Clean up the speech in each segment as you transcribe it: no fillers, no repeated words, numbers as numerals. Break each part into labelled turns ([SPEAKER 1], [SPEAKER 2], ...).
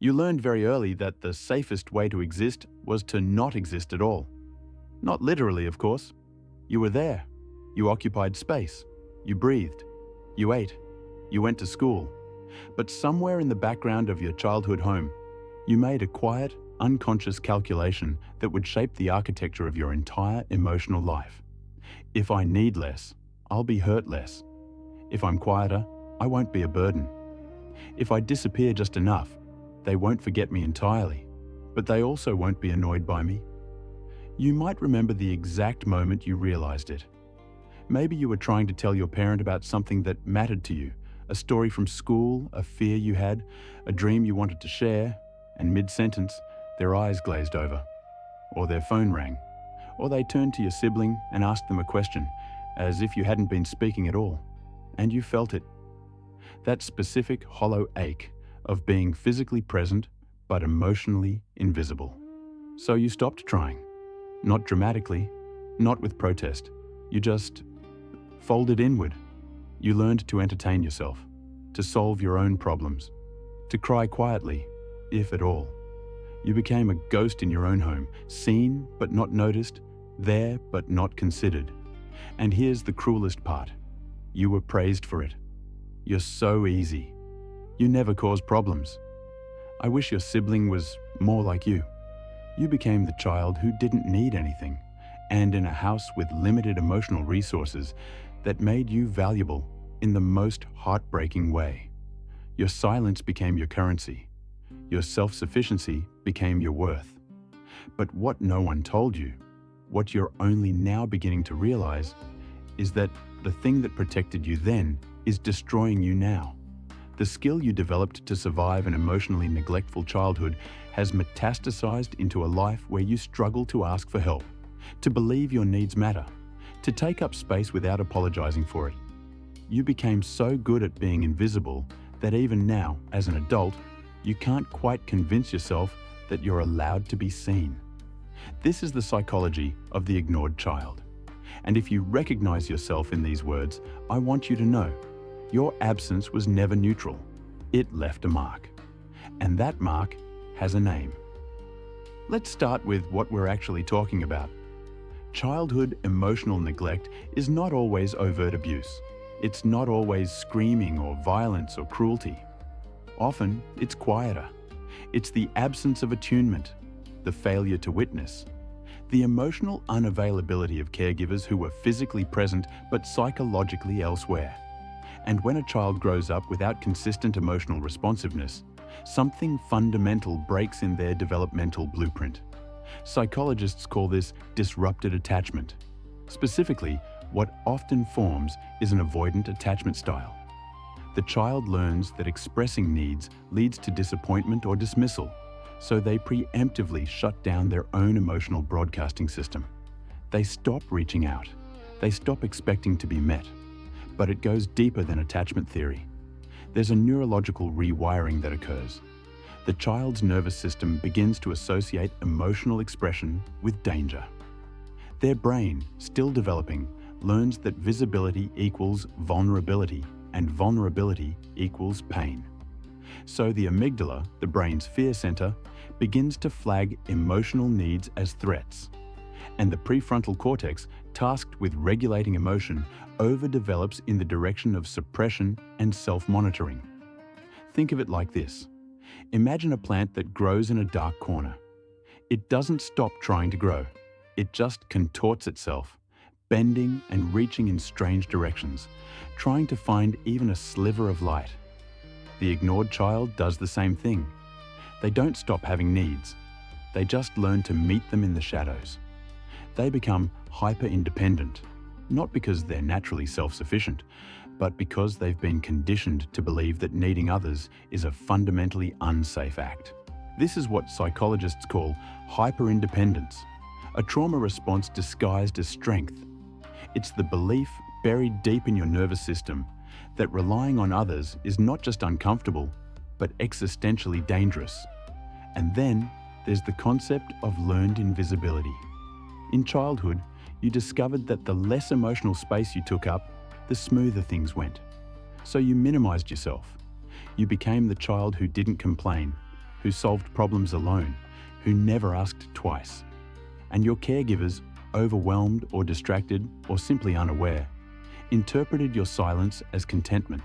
[SPEAKER 1] You learned very early that the safest way to exist was to not exist at all. Not literally, of course. You were there. You occupied space. You breathed. You ate. You went to school. But somewhere in the background of your childhood home, you made a quiet, unconscious calculation that would shape the architecture of your entire emotional life. If I need less, I'll be hurt less. If I'm quieter, I won't be a burden. If I disappear just enough, they won't forget me entirely, but they also won't be annoyed by me. You might remember the exact moment you realized it. Maybe you were trying to tell your parent about something that mattered to you, a story from school, a fear you had, a dream you wanted to share, and mid-sentence, their eyes glazed over, or their phone rang, or they turned to your sibling and asked them a question, as if you hadn't been speaking at all, and you felt it. That specific hollow ache of being physically present but emotionally invisible. So you stopped trying. Not dramatically, not with protest. You just folded inward. You learned to entertain yourself, to solve your own problems, to cry quietly, if at all. You became a ghost in your own home, seen but not noticed, there but not considered. And here's the cruelest part. You were praised for it. You're so easy. You never cause problems. I wish your sibling was more like you. You became the child who didn't need anything, and in a house with limited emotional resources that made you valuable in the most heartbreaking way. Your silence became your currency. Your self-sufficiency became your worth. But what no one told you, what you're only now beginning to realize, is that the thing that protected you then is destroying you now. The skill you developed to survive an emotionally neglectful childhood has metastasized into a life where you struggle to ask for help, to believe your needs matter, to take up space without apologizing for it. You became so good at being invisible that even now, as an adult, you can't quite convince yourself that you're allowed to be seen. This is the psychology of the ignored child. And if you recognize yourself in these words, I want you to know, your absence was never neutral. It left a mark. And that mark has a name. Let's start with what we're actually talking about. Childhood emotional neglect is not always overt abuse. It's not always screaming or violence or cruelty. Often, it's quieter. It's the absence of attunement, the failure to witness, the emotional unavailability of caregivers who were physically present but psychologically elsewhere. And when a child grows up without consistent emotional responsiveness, something fundamental breaks in their developmental blueprint. Psychologists call this disrupted attachment. Specifically, what often forms is an avoidant attachment style. The child learns that expressing needs leads to disappointment or dismissal, so they preemptively shut down their own emotional broadcasting system. They stop reaching out. They stop expecting to be met. But it goes deeper than attachment theory. There's a neurological rewiring that occurs. The child's nervous system begins to associate emotional expression with danger. Their brain, still developing, learns that visibility equals vulnerability, and vulnerability equals pain. So the amygdala, the brain's fear center, begins to flag emotional needs as threats. And the prefrontal cortex, tasked with regulating emotion, overdevelops in the direction of suppression and self-monitoring. Think of it like this. Imagine a plant that grows in a dark corner. It doesn't stop trying to grow. It just contorts itself, bending and reaching in strange directions, trying to find even a sliver of light. The ignored child does the same thing. They don't stop having needs. They just learn to meet them in the shadows. They become hyper-independent, not because they're naturally self-sufficient, but because they've been conditioned to believe that needing others is a fundamentally unsafe act. This is what psychologists call hyper-independence, a trauma response disguised as strength. It's the belief buried deep in your nervous system that relying on others is not just uncomfortable, but existentially dangerous. And then there's the concept of learned invisibility. In childhood, you discovered that the less emotional space you took up, the smoother things went. So you minimized yourself. You became the child who didn't complain, who solved problems alone, who never asked twice. And your caregivers, overwhelmed or distracted or simply unaware, interpreted your silence as contentment.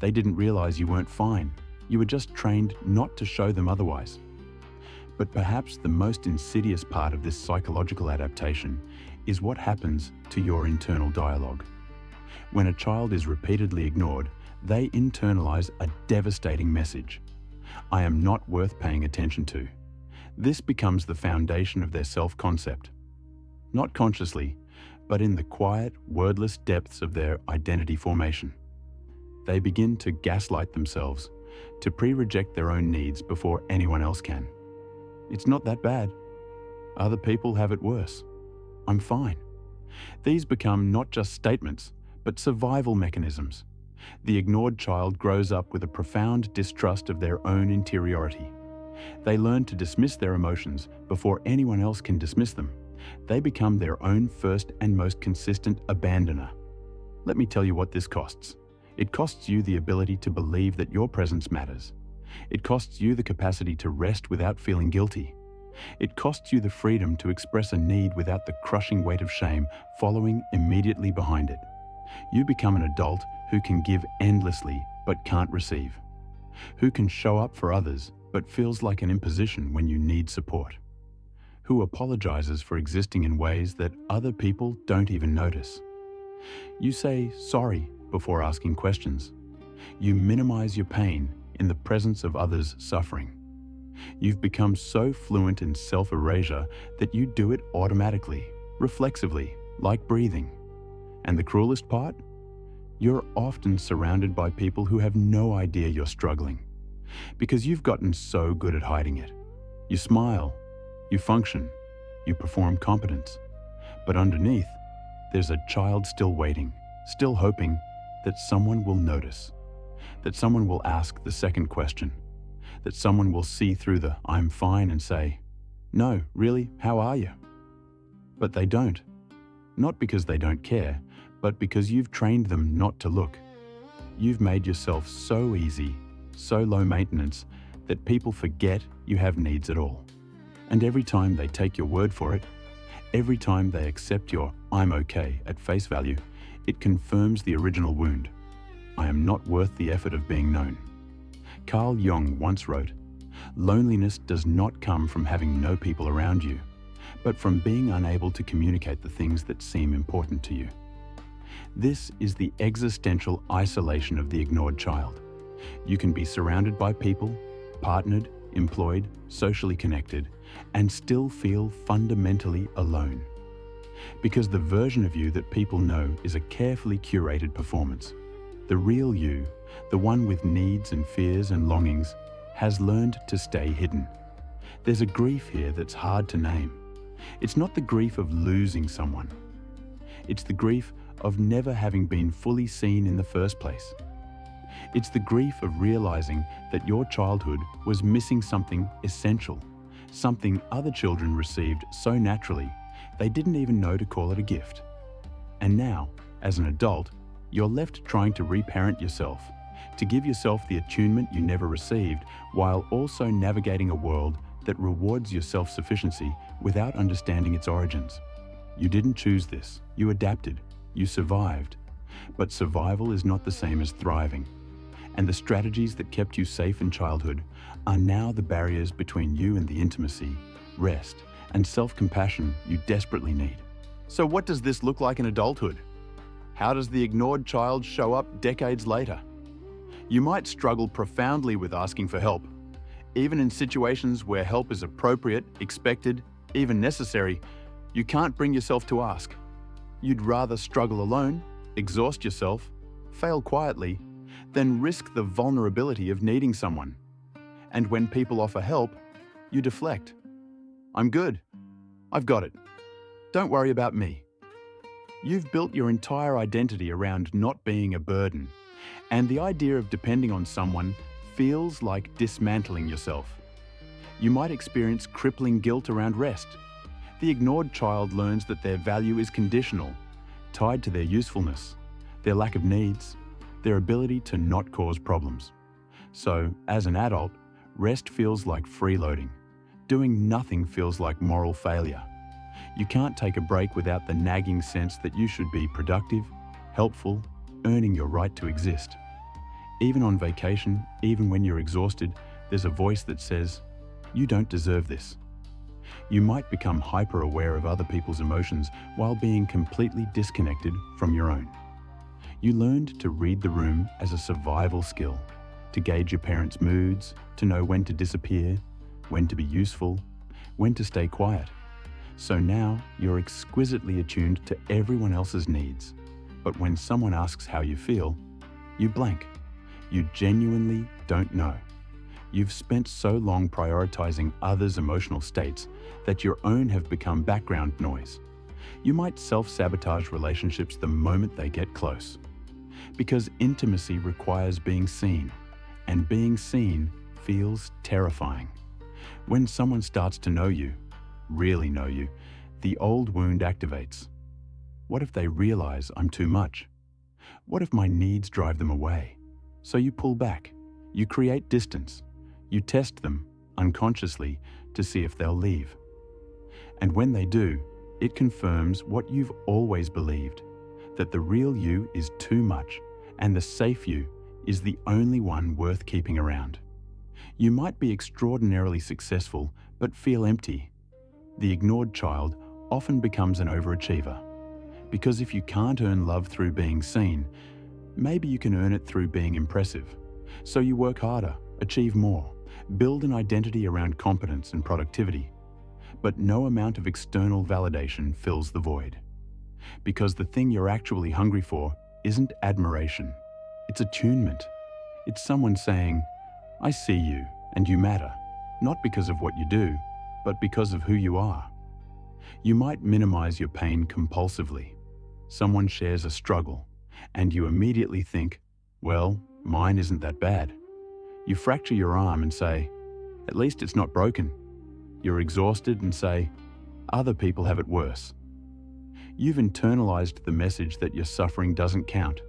[SPEAKER 1] They didn't realize you weren't fine. You were just trained not to show them otherwise. But perhaps the most insidious part of this psychological adaptation is what happens to your internal dialogue. When a child is repeatedly ignored, they internalize a devastating message. I am not worth paying attention to. This becomes the foundation of their self-concept. Not consciously, but in the quiet, wordless depths of their identity formation. They begin to gaslight themselves, to pre-reject their own needs before anyone else can. It's not that bad. Other people have it worse. I'm fine. These become not just statements, but survival mechanisms. The ignored child grows up with a profound distrust of their own interiority. They learn to dismiss their emotions before anyone else can dismiss them. They become their own first and most consistent abandoner. Let me tell you what this costs. It costs you the ability to believe that your presence matters. It costs you the capacity to rest without feeling guilty. It costs you the freedom to express a need without the crushing weight of shame following immediately behind it. You become an adult who can give endlessly but can't receive. Who can show up for others but feels like an imposition when you need support. Who apologizes for existing in ways that other people don't even notice. You say sorry before asking questions. You minimize your pain in the presence of others' suffering. You've become so fluent in self-erasure that you do it automatically, reflexively, like breathing. And the cruelest part? You're often surrounded by people who have no idea you're struggling, because you've gotten so good at hiding it. You smile, you function, you perform competence, but underneath, there's a child still waiting, still hoping that someone will notice, that someone will ask the second question, that someone will see through the "I'm fine" and say, "No, really, how are you?" But they don't. Not because they don't care, but because you've trained them not to look. You've made yourself so easy, so low maintenance, that people forget you have needs at all. And every time they take your word for it, every time they accept your "I'm okay" at face value, it confirms the original wound. I am not worth the effort of being known. Carl Jung once wrote, "Loneliness does not come from having no people around you, but from being unable to communicate the things that seem important to you." This is the existential isolation of the ignored child. You can be surrounded by people, partnered, employed, socially connected, and still feel fundamentally alone. Because the version of you that people know is a carefully curated performance. The real you, the one with needs and fears and longings, has learned to stay hidden. There's a grief here that's hard to name. It's not the grief of losing someone. It's the grief of never having been fully seen in the first place. It's the grief of realizing that your childhood was missing something essential, something other children received so naturally they didn't even know to call it a gift. And now, as an adult, you're left trying to reparent yourself, to give yourself the attunement you never received, while also navigating a world that rewards your self-sufficiency without understanding its origins. You didn't choose this. You adapted. You survived. But survival is not the same as thriving. And the strategies that kept you safe in childhood are now the barriers between you and the intimacy, rest, and self-compassion you desperately need. So what does this look like in adulthood? How does the ignored child show up decades later? You might struggle profoundly with asking for help. Even in situations where help is appropriate, expected, even necessary, you can't bring yourself to ask. You'd rather struggle alone, exhaust yourself, fail quietly, than risk the vulnerability of needing someone. And when people offer help, you deflect. "I'm good. I've got it. Don't worry about me." You've built your entire identity around not being a burden, and the idea of depending on someone feels like dismantling yourself. You might experience crippling guilt around rest. The ignored child learns that their value is conditional, tied to their usefulness, their lack of needs, their ability to not cause problems. So, as an adult, Rest feels like freeloading. Doing nothing feels like moral failure. You can't take a break without the nagging sense that you should be productive, helpful, earning your right to exist. Even on vacation, even when you're exhausted, there's a voice that says, "You don't deserve this." You might become hyper-aware of other people's emotions while being completely disconnected from your own. You learned to read the room as a survival skill, to gauge your parents' moods, to know when to disappear, when to be useful, when to stay quiet. So now you're exquisitely attuned to everyone else's needs. But when someone asks how you feel, you blank. You genuinely don't know. You've spent so long prioritizing others' emotional states that your own have become background noise. You might self-sabotage relationships the moment they get close. Because intimacy requires being seen, and being seen feels terrifying. When someone starts to know you, really know you, the old wound activates. What if they realize I'm too much? What if my needs drive them away? So you pull back, you create distance, you test them unconsciously to see if they'll leave. And when they do, it confirms what you've always believed, that the real you is too much and the safe you is the only one worth keeping around. You might be extraordinarily successful but feel empty. The ignored child often becomes an overachiever. Because if you can't earn love through being seen, maybe you can earn it through being impressive. So you work harder, achieve more, build an identity around competence and productivity. But no amount of external validation fills the void. Because the thing you're actually hungry for isn't admiration, it's attunement. It's someone saying, "I see you and you matter," not because of what you do, but because of who you are. You might minimize your pain compulsively. Someone shares a struggle, and you immediately think, "Well, mine isn't that bad." You fracture your arm and say, "At least it's not broken." You're exhausted and say, "Other people have it worse." You've internalized the message that your suffering doesn't count,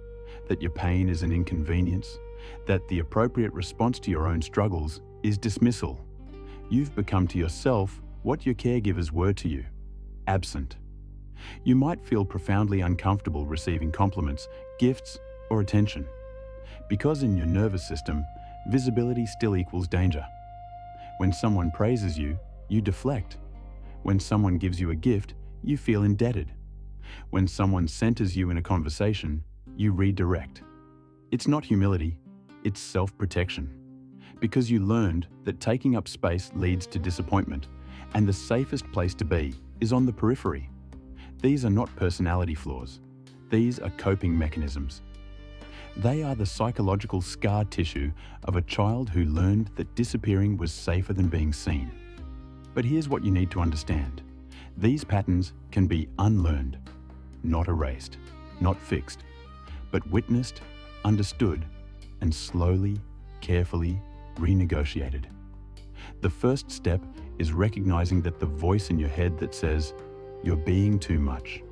[SPEAKER 1] that your pain is an inconvenience, that the appropriate response to your own struggles is dismissal. You've become to yourself what your caregivers were to you, absent. You might feel profoundly uncomfortable receiving compliments, gifts, or attention. Because in your nervous system, visibility still equals danger. When someone praises you, you deflect. When someone gives you a gift, you feel indebted. When someone centers you in a conversation, you redirect. It's not humility, it's self-protection. Because you learned that taking up space leads to disappointment, and the safest place to be is on the periphery. These are not personality flaws. These are coping mechanisms. They are the psychological scar tissue of a child who learned that disappearing was safer than being seen. But here's what you need to understand. These patterns can be unlearned, not erased, not fixed, but witnessed, understood, and slowly, carefully renegotiated. The first step is recognizing that the voice in your head that says, "You're being too much.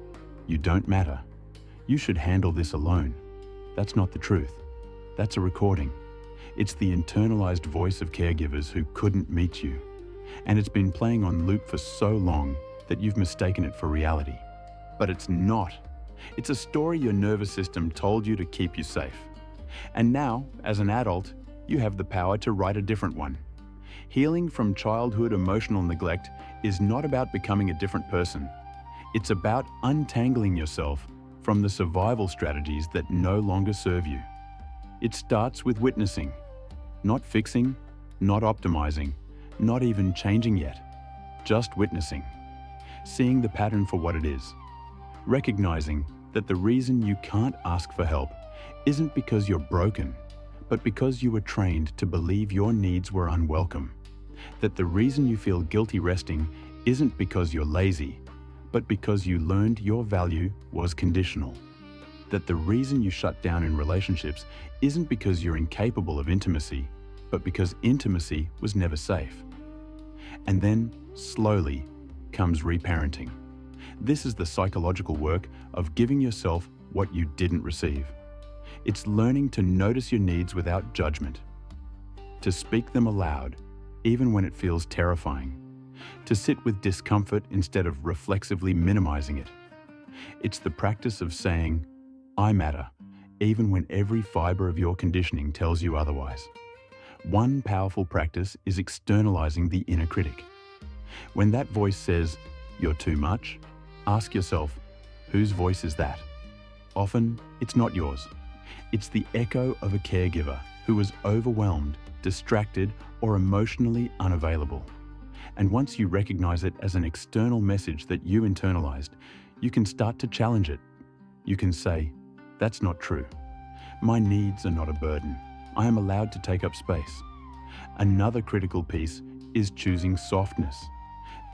[SPEAKER 1] You don't matter. You should handle this alone." That's not the truth. That's a recording. It's the internalized voice of caregivers who couldn't meet you. And it's been playing on loop for so long that you've mistaken it for reality. But it's not. It's a story your nervous system told you to keep you safe. And now, as an adult, you have the power to write a different one. Healing from childhood emotional neglect is not about becoming a different person. It's about untangling yourself from the survival strategies that no longer serve you. It starts with witnessing, not fixing, not optimizing, not even changing yet, just witnessing. Seeing the pattern for what it is. Recognizing that the reason you can't ask for help isn't because you're broken, but because you were trained to believe your needs were unwelcome. That the reason you feel guilty resting isn't because you're lazy, but because you learned your value was conditional. That the reason you shut down in relationships isn't because you're incapable of intimacy, but because intimacy was never safe. And then, slowly, comes reparenting. This is the psychological work of giving yourself what you didn't receive. It's learning to notice your needs without judgment. to speak them aloud, even when it feels terrifying, to sit with discomfort instead of reflexively minimizing it. It's the practice of saying, "I matter," even when every fiber of your conditioning tells you otherwise. One powerful practice is externalizing the inner critic. When that voice says, "You're too much," ask yourself, whose voice is that? Often, it's not yours. It's the echo of a caregiver who was overwhelmed, distracted, or emotionally unavailable. And once you recognize it as an external message that you internalized, you can start to challenge it. You can say, "That's not true. My needs are not a burden. I am allowed to take up space." Another critical piece is choosing softness.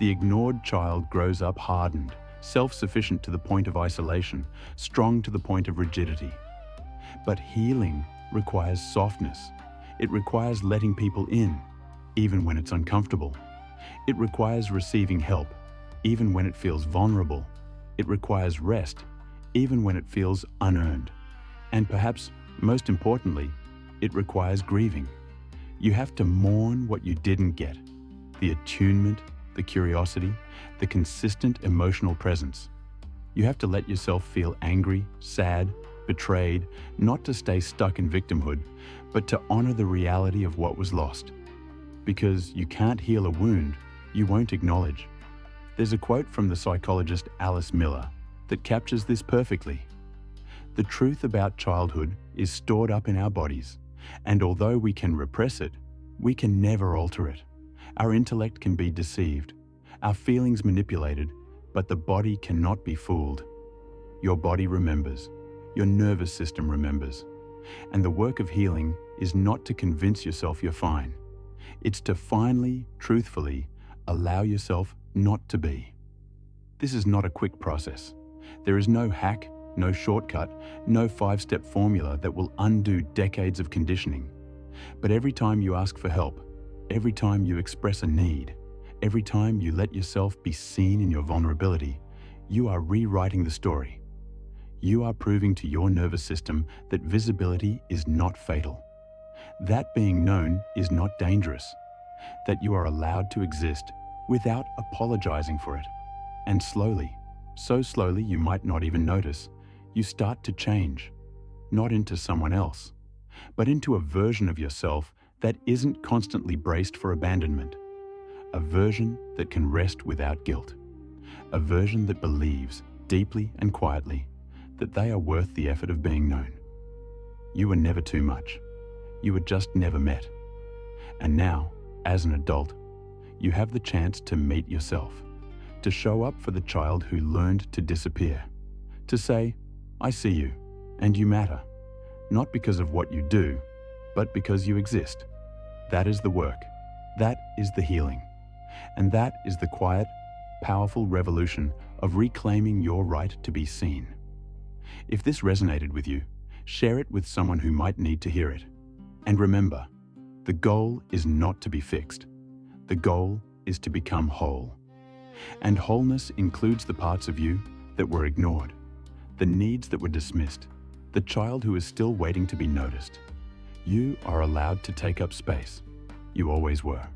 [SPEAKER 1] The ignored child grows up hardened, self-sufficient to the point of isolation, strong to the point of rigidity. But healing requires softness. It requires letting people in, even when it's uncomfortable. It requires receiving help, even when it feels vulnerable. It requires rest, even when it feels unearned. And perhaps most importantly, it requires grieving. You have to mourn what you didn't get. The attunement, the curiosity, the consistent emotional presence. You have to let yourself feel angry, sad, betrayed, not to stay stuck in victimhood, but to honor the reality of what was lost. Because you can't heal a wound you won't acknowledge. There's a quote from the psychologist Alice Miller that captures this perfectly. "The truth about childhood is stored up in our bodies, and although we can repress it, we can never alter it. Our intellect can be deceived, our feelings manipulated, but the body cannot be fooled. Your body remembers, your nervous system remembers. And the work of healing is not to convince yourself you're fine. It's to finally, truthfully, allow yourself not to be." This is not a quick process. There is no hack, no shortcut, no 5-step formula that will undo decades of conditioning. But every time you ask for help, every time you express a need, every time you let yourself be seen in your vulnerability, you are rewriting the story. You are proving to your nervous system that visibility is not fatal, that being known is not dangerous, that you are allowed to exist without apologizing for it. And slowly, so slowly you might not even notice, you start to change, not into someone else, but into a version of yourself that isn't constantly braced for abandonment, a version that can rest without guilt, a version that believes deeply and quietly that they are worth the effort of being known. You were never too much. You were just never met. And now, as an adult, you have the chance to meet yourself, to show up for the child who learned to disappear, to say, "I see you, and you matter," not because of what you do, but because you exist. That is the work. That is the healing. And that is the quiet, powerful revolution of reclaiming your right to be seen. If this resonated with you, share it with someone who might need to hear it. And remember, the goal is not to be fixed. The goal is to become whole. And wholeness includes the parts of you that were ignored, the needs that were dismissed, the child who is still waiting to be noticed. You are allowed to take up space. You always were.